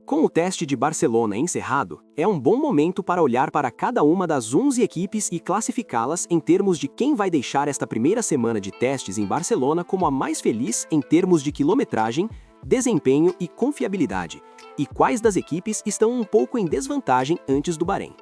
Com o teste de Barcelona encerrado, é um bom momento para olhar para cada uma das 11 equipes e classificá-las em termos de quem vai deixar esta primeira semana de testes em Barcelona como a mais feliz em termos de quilometragem, desempenho e confiabilidade, e quais das equipes estão um pouco em desvantagem antes do Bahrein.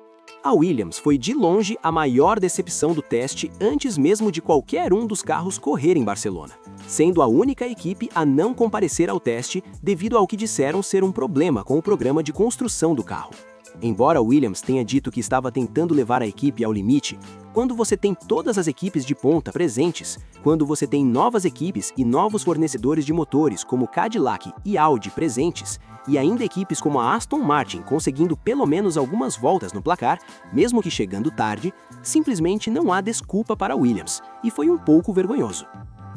A Williams foi de longe a maior decepção do teste antes mesmo de qualquer um dos carros correr em Barcelona, sendo a única equipe a não comparecer ao teste devido ao que disseram ser um problema com o programa de construção do carro. Embora a Williams tenha dito que estava tentando levar a equipe ao limite, quando você tem todas as equipes de ponta presentes, quando você tem novas equipes e novos fornecedores de motores como Cadillac e Audi presentes, e ainda equipes como a Aston Martin conseguindo pelo menos algumas voltas no placar, mesmo que chegando tarde, simplesmente não há desculpa para a Williams, e foi um pouco vergonhoso.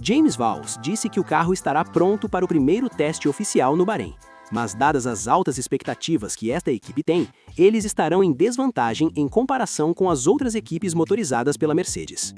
James Vowles disse que o carro estará pronto para o primeiro teste oficial no Bahrein, mas dadas as altas expectativas que esta equipe tem, eles estarão em desvantagem em comparação com as outras equipes motorizadas pela Mercedes.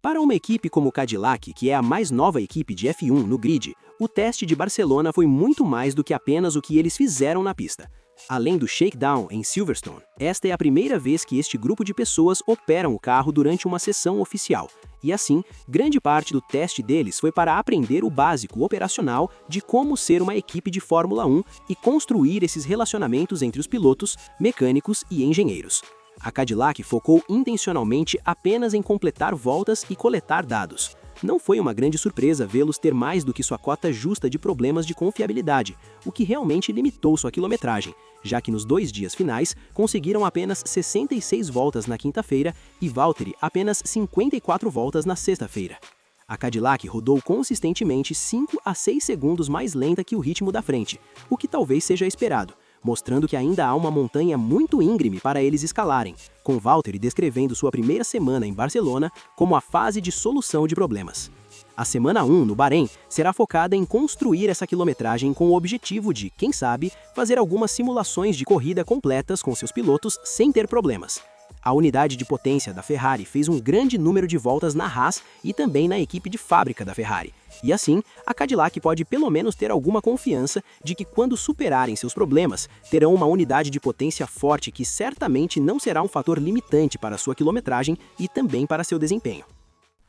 Para uma equipe como o Cadillac, que é a mais nova equipe de F1 no grid, o teste de Barcelona foi muito mais do que apenas o que eles fizeram na pista. Além do shakedown em Silverstone, esta é a primeira vez que este grupo de pessoas operam o carro durante uma sessão oficial, e assim, grande parte do teste deles foi para aprender o básico operacional de como ser uma equipe de Fórmula 1 e construir esses relacionamentos entre os pilotos, mecânicos e engenheiros. A Cadillac focou intencionalmente apenas em completar voltas e coletar dados. Não foi uma grande surpresa vê-los ter mais do que sua cota justa de problemas de confiabilidade, o que realmente limitou sua quilometragem, já que nos 2 dias finais conseguiram apenas 66 voltas na quinta-feira e Valtteri apenas 54 voltas na sexta-feira. A Cadillac rodou consistentemente 5 a 6 segundos mais lenta que o ritmo da frente, o que talvez seja esperado, mostrando que ainda há uma montanha muito íngreme para eles escalarem, com Valtteri descrevendo sua primeira semana em Barcelona como a fase de solução de problemas. A semana 1 no Bahrein será focada em construir essa quilometragem com o objetivo de, quem sabe, fazer algumas simulações de corrida completas com seus pilotos sem ter problemas. A unidade de potência da Ferrari fez um grande número de voltas na Haas e também na equipe de fábrica da Ferrari. E assim, a Cadillac pode pelo menos ter alguma confiança de que quando superarem seus problemas, terão uma unidade de potência forte que certamente não será um fator limitante para sua quilometragem e também para seu desempenho.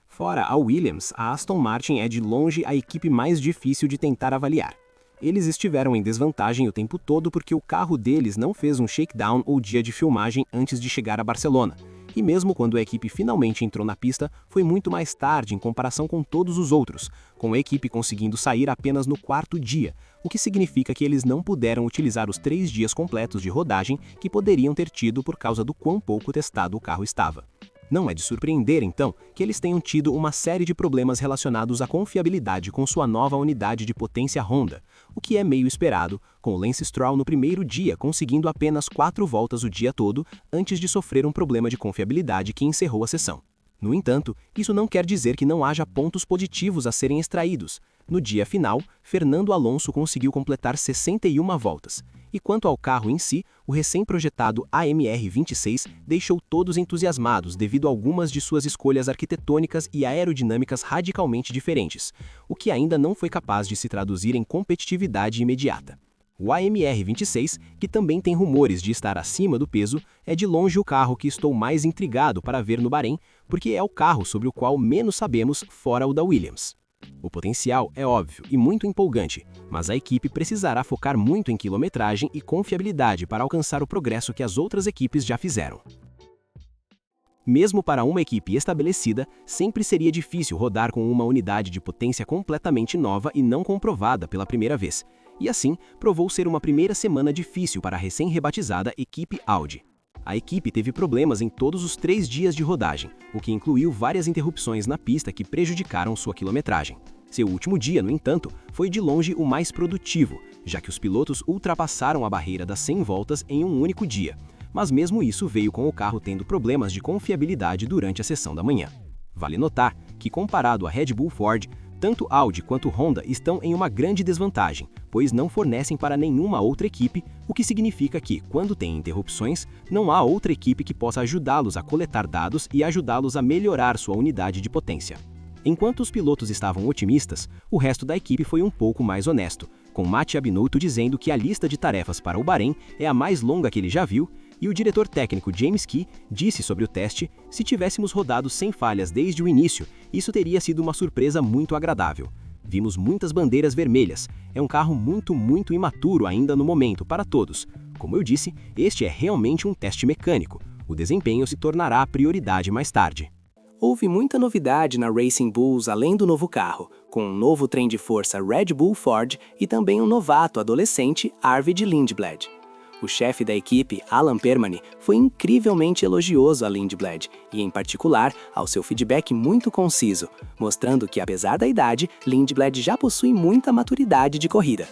Fora a Williams, a Aston Martin é de longe a equipe mais difícil de tentar avaliar. Eles estiveram em desvantagem o tempo todo porque o carro deles não fez um shakedown ou dia de filmagem antes de chegar a Barcelona. E mesmo quando a equipe finalmente entrou na pista, foi muito mais tarde em comparação com todos os outros, com a equipe conseguindo sair apenas no 4º dia, o que significa que eles não puderam utilizar os 3 dias completos de rodagem que poderiam ter tido por causa do quão pouco testado o carro estava. Não é de surpreender, então, que eles tenham tido uma série de problemas relacionados à confiabilidade com sua nova unidade de potência Honda, o que é meio esperado, com Lance Stroll no primeiro dia conseguindo apenas 4 voltas o dia todo antes de sofrer um problema de confiabilidade que encerrou a sessão. No entanto, isso não quer dizer que não haja pontos positivos a serem extraídos. No dia final, Fernando Alonso conseguiu completar 61 voltas. E quanto ao carro em si, o recém-projetado AMR26 deixou todos entusiasmados devido a algumas de suas escolhas arquitetônicas e aerodinâmicas radicalmente diferentes, o que ainda não foi capaz de se traduzir em competitividade imediata. O AMR26, que também tem rumores de estar acima do peso, é de longe o carro que estou mais intrigado para ver no Bahrein, porque é o carro sobre o qual menos sabemos fora o da Williams. O potencial é óbvio e muito empolgante, mas a equipe precisará focar muito em quilometragem e confiabilidade para alcançar o progresso que as outras equipes já fizeram. Mesmo para uma equipe estabelecida, sempre seria difícil rodar com uma unidade de potência completamente nova e não comprovada pela primeira vez, e assim provou ser uma primeira semana difícil para a recém-rebatizada equipe Audi. A equipe teve problemas em todos os 3 dias de rodagem, o que incluiu várias interrupções na pista que prejudicaram sua quilometragem. Seu último dia, no entanto, foi de longe o mais produtivo, já que os pilotos ultrapassaram a barreira das 100 voltas em um único dia, mas mesmo isso veio com o carro tendo problemas de confiabilidade durante a sessão da manhã. Vale notar que, comparado a Red Bull Ford, tanto Audi quanto Honda estão em uma grande desvantagem, pois não fornecem para nenhuma outra equipe, o que significa que, quando tem interrupções, não há outra equipe que possa ajudá-los a coletar dados e ajudá-los a melhorar sua unidade de potência. Enquanto os pilotos estavam otimistas, o resto da equipe foi um pouco mais honesto, com Mattia Binotto dizendo que a lista de tarefas para o Bahrein é a mais longa que ele já viu, e o diretor técnico James Key disse sobre o teste: se tivéssemos rodado sem falhas desde o início, isso teria sido uma surpresa muito agradável. Vimos muitas bandeiras vermelhas. É um carro muito imaturo ainda no momento para todos. Como eu disse, este é realmente um teste mecânico. O desempenho se tornará a prioridade mais tarde. Houve muita novidade na Racing Bulls além do novo carro, com um novo trem de força Red Bull Ford e também um novato adolescente Arvid Lindblad. O chefe da equipe, Alan Permane, foi incrivelmente elogioso a Lindblad e, em particular, ao seu feedback muito conciso, mostrando que, apesar da idade, Lindblad já possui muita maturidade de corrida.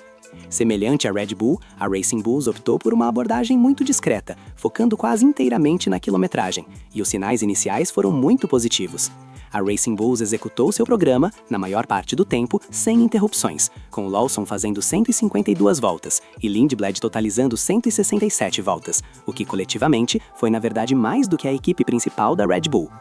Semelhante à Red Bull, a Racing Bulls optou por uma abordagem muito discreta, focando quase inteiramente na quilometragem, e os sinais iniciais foram muito positivos. A Racing Bulls executou seu programa, na maior parte do tempo, sem interrupções, com Lawson fazendo 152 voltas e Lindblad totalizando 167 voltas, o que coletivamente foi na verdade mais do que a equipe principal da Red Bull.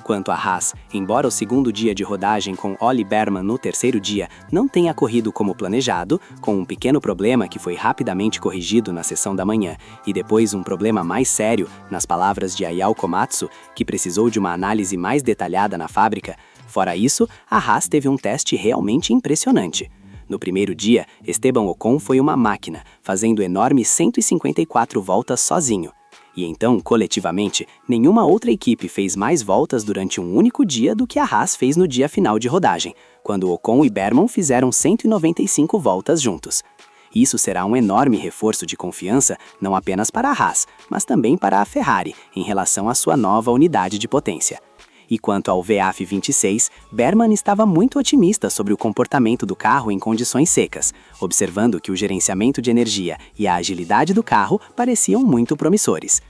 Quanto à Haas, embora o segundo dia de rodagem com Ollie Bearman no terceiro dia não tenha corrido como planejado, com um pequeno problema que foi rapidamente corrigido na sessão da manhã, e depois um problema mais sério, nas palavras de Ayao Komatsu, que precisou de uma análise mais detalhada na fábrica, fora isso, a Haas teve um teste realmente impressionante. No primeiro dia, Esteban Ocon foi uma máquina, fazendo enormes 154 voltas sozinho. E então, coletivamente, nenhuma outra equipe fez mais voltas durante um único dia do que a Haas fez no dia final de rodagem, quando Ocon e Bearman fizeram 195 voltas juntos. Isso será um enorme reforço de confiança não apenas para a Haas, mas também para a Ferrari, em relação à sua nova unidade de potência. E quanto ao VAF 26, Bearman estava muito otimista sobre o comportamento do carro em condições secas, observando que o gerenciamento de energia e a agilidade do carro pareciam muito promissores.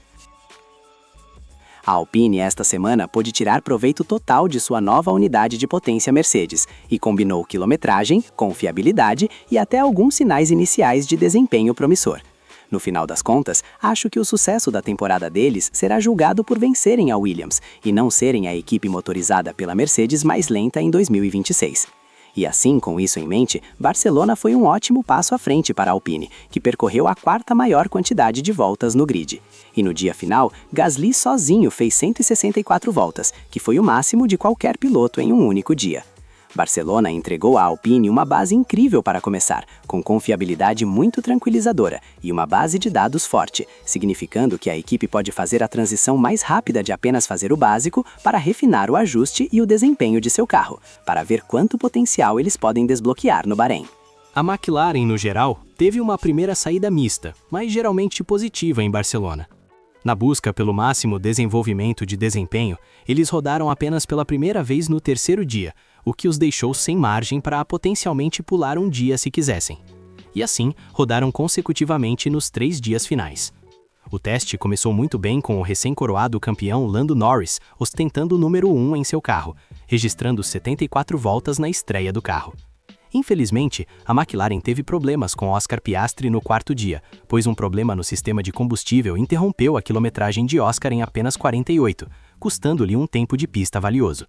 A Alpine esta semana pôde tirar proveito total de sua nova unidade de potência Mercedes e combinou quilometragem, confiabilidade e até alguns sinais iniciais de desempenho promissor. No final das contas, acho que o sucesso da temporada deles será julgado por vencerem a Williams e não serem a equipe motorizada pela Mercedes mais lenta em 2026. E assim, com isso em mente, Barcelona foi um ótimo passo à frente para a Alpine, que percorreu a quarta maior quantidade de voltas no grid. E no dia final, Gasly sozinho fez 164 voltas, que foi o máximo de qualquer piloto em um único dia. Barcelona entregou à Alpine uma base incrível para começar, com confiabilidade muito tranquilizadora e uma base de dados forte, significando que a equipe pode fazer a transição mais rápida de apenas fazer o básico para refinar o ajuste e o desempenho de seu carro, para ver quanto potencial eles podem desbloquear no Bahrein. A McLaren, no geral, teve uma primeira saída mista, mas geralmente positiva em Barcelona. Na busca pelo máximo desenvolvimento de desempenho, eles rodaram apenas pela primeira vez no terceiro dia, o que os deixou sem margem para potencialmente pular um dia se quisessem. E assim, rodaram consecutivamente nos 3 dias finais. O teste começou muito bem com o recém-coroado campeão Lando Norris ostentando o número 1 em seu carro, registrando 74 voltas na estreia do carro. Infelizmente, a McLaren teve problemas com Oscar Piastri no quarto dia, pois um problema no sistema de combustível interrompeu a quilometragem de Oscar em apenas 48, custando-lhe um tempo de pista valioso.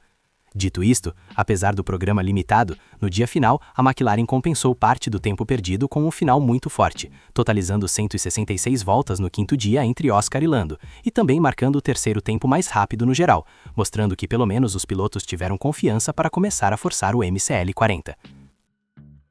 Dito isto, apesar do programa limitado, no dia final, a McLaren compensou parte do tempo perdido com um final muito forte, totalizando 166 voltas no quinto dia entre Oscar e Lando, e também marcando o terceiro tempo mais rápido no geral, mostrando que pelo menos os pilotos tiveram confiança para começar a forçar o MCL 40.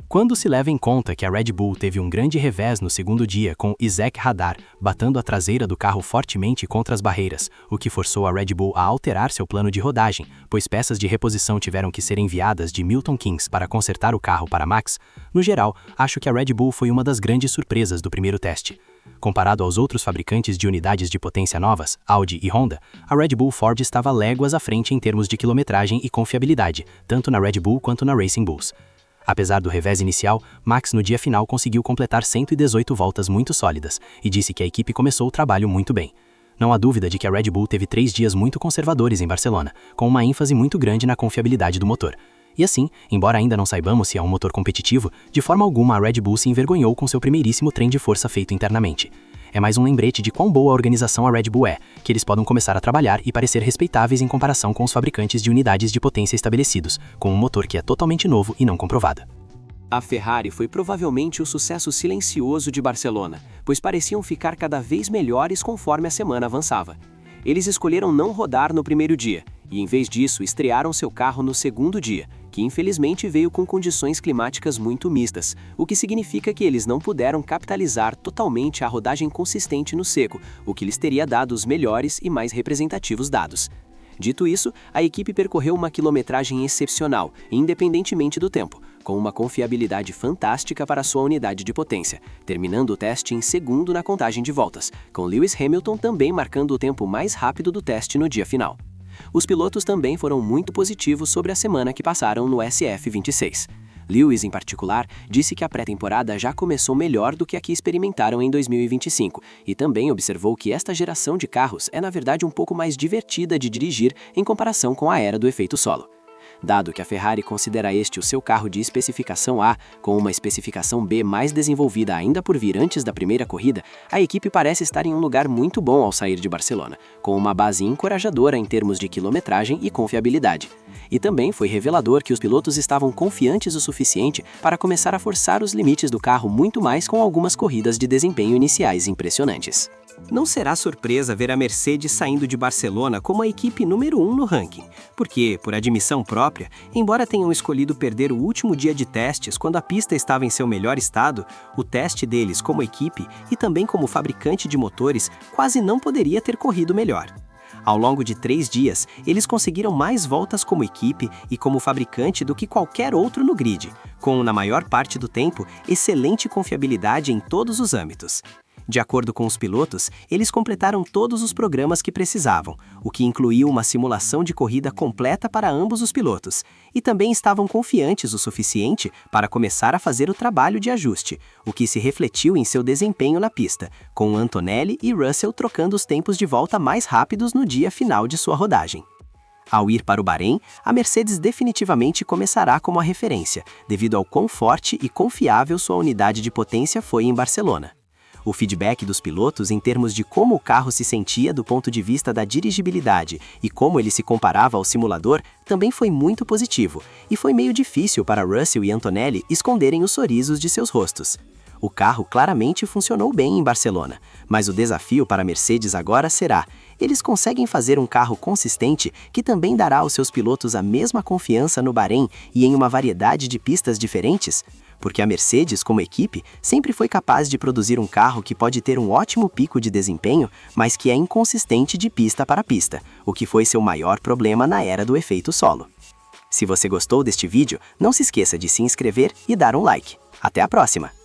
Quando se leva em conta que a Red Bull teve um grande revés no segundo dia com Isaac Hadar batendo a traseira do carro fortemente contra as barreiras, o que forçou a Red Bull a alterar seu plano de rodagem, pois peças de reposição tiveram que ser enviadas de Milton Keynes para consertar o carro para Max, no geral, acho que a Red Bull foi uma das grandes surpresas do primeiro teste. Comparado aos outros fabricantes de unidades de potência novas, Audi e Honda, a Red Bull Ford estava léguas à frente em termos de quilometragem e confiabilidade, tanto na Red Bull quanto na Racing Bulls. Apesar do revés inicial, Max no dia final conseguiu completar 118 voltas muito sólidas e disse que a equipe começou o trabalho muito bem. Não há dúvida de que a Red Bull teve 3 dias muito conservadores em Barcelona, com uma ênfase muito grande na confiabilidade do motor. E assim, embora ainda não saibamos se é um motor competitivo, de forma alguma a Red Bull se envergonhou com seu primeiríssimo trem de força feito internamente. É mais um lembrete de quão boa a organização a Red Bull é, que eles podem começar a trabalhar e parecer respeitáveis em comparação com os fabricantes de unidades de potência estabelecidos, com um motor que é totalmente novo e não comprovado. A Ferrari foi provavelmente o sucesso silencioso de Barcelona, pois pareciam ficar cada vez melhores conforme a semana avançava. Eles escolheram não rodar no primeiro dia, e em vez disso estrearam seu carro no segundo dia, que infelizmente veio com condições climáticas muito mistas, o que significa que eles não puderam capitalizar totalmente a rodagem consistente no seco, o que lhes teria dado os melhores e mais representativos dados. Dito isso, a equipe percorreu uma quilometragem excepcional, independentemente do tempo, com uma confiabilidade fantástica para sua unidade de potência, terminando o teste em segundo na contagem de voltas, com Lewis Hamilton também marcando o tempo mais rápido do teste no dia final. Os pilotos também foram muito positivos sobre a semana que passaram no SF26. Lewis, em particular, disse que a pré-temporada já começou melhor do que a que experimentaram em 2025 e também observou que esta geração de carros é na verdade um pouco mais divertida de dirigir em comparação com a era do efeito solo. Dado que a Ferrari considera este o seu carro de especificação A, com uma especificação B mais desenvolvida ainda por vir antes da primeira corrida, a equipe parece estar em um lugar muito bom ao sair de Barcelona, com uma base encorajadora em termos de quilometragem e confiabilidade. E também foi revelador que os pilotos estavam confiantes o suficiente para começar a forçar os limites do carro muito mais com algumas corridas de desempenho iniciais impressionantes. Não será surpresa ver a Mercedes saindo de Barcelona como a equipe número 1 no ranking, porque, por admissão própria, embora tenham escolhido perder o último dia de testes quando a pista estava em seu melhor estado, o teste deles como equipe e também como fabricante de motores quase não poderia ter corrido melhor. Ao longo de 3 dias, eles conseguiram mais voltas como equipe e como fabricante do que qualquer outro no grid, com, na maior parte do tempo, excelente confiabilidade em todos os âmbitos. De acordo com os pilotos, eles completaram todos os programas que precisavam, o que incluiu uma simulação de corrida completa para ambos os pilotos, e também estavam confiantes o suficiente para começar a fazer o trabalho de ajuste, o que se refletiu em seu desempenho na pista, com Antonelli e Russell trocando os tempos de volta mais rápidos no dia final de sua rodagem. Ao ir para o Bahrein, a Mercedes definitivamente começará como a referência, devido ao quão forte e confiável sua unidade de potência foi em Barcelona. O feedback dos pilotos em termos de como o carro se sentia do ponto de vista da dirigibilidade e como ele se comparava ao simulador também foi muito positivo, e foi meio difícil para Russell e Antonelli esconderem os sorrisos de seus rostos. O carro claramente funcionou bem em Barcelona, mas o desafio para a Mercedes agora será: eles conseguem fazer um carro consistente que também dará aos seus pilotos a mesma confiança no Bahrein e em uma variedade de pistas diferentes? Porque a Mercedes, como equipe, sempre foi capaz de produzir um carro que pode ter um ótimo pico de desempenho, mas que é inconsistente de pista para pista, o que foi seu maior problema na era do efeito solo. Se você gostou deste vídeo, não se esqueça de se inscrever e dar um like. Até a próxima!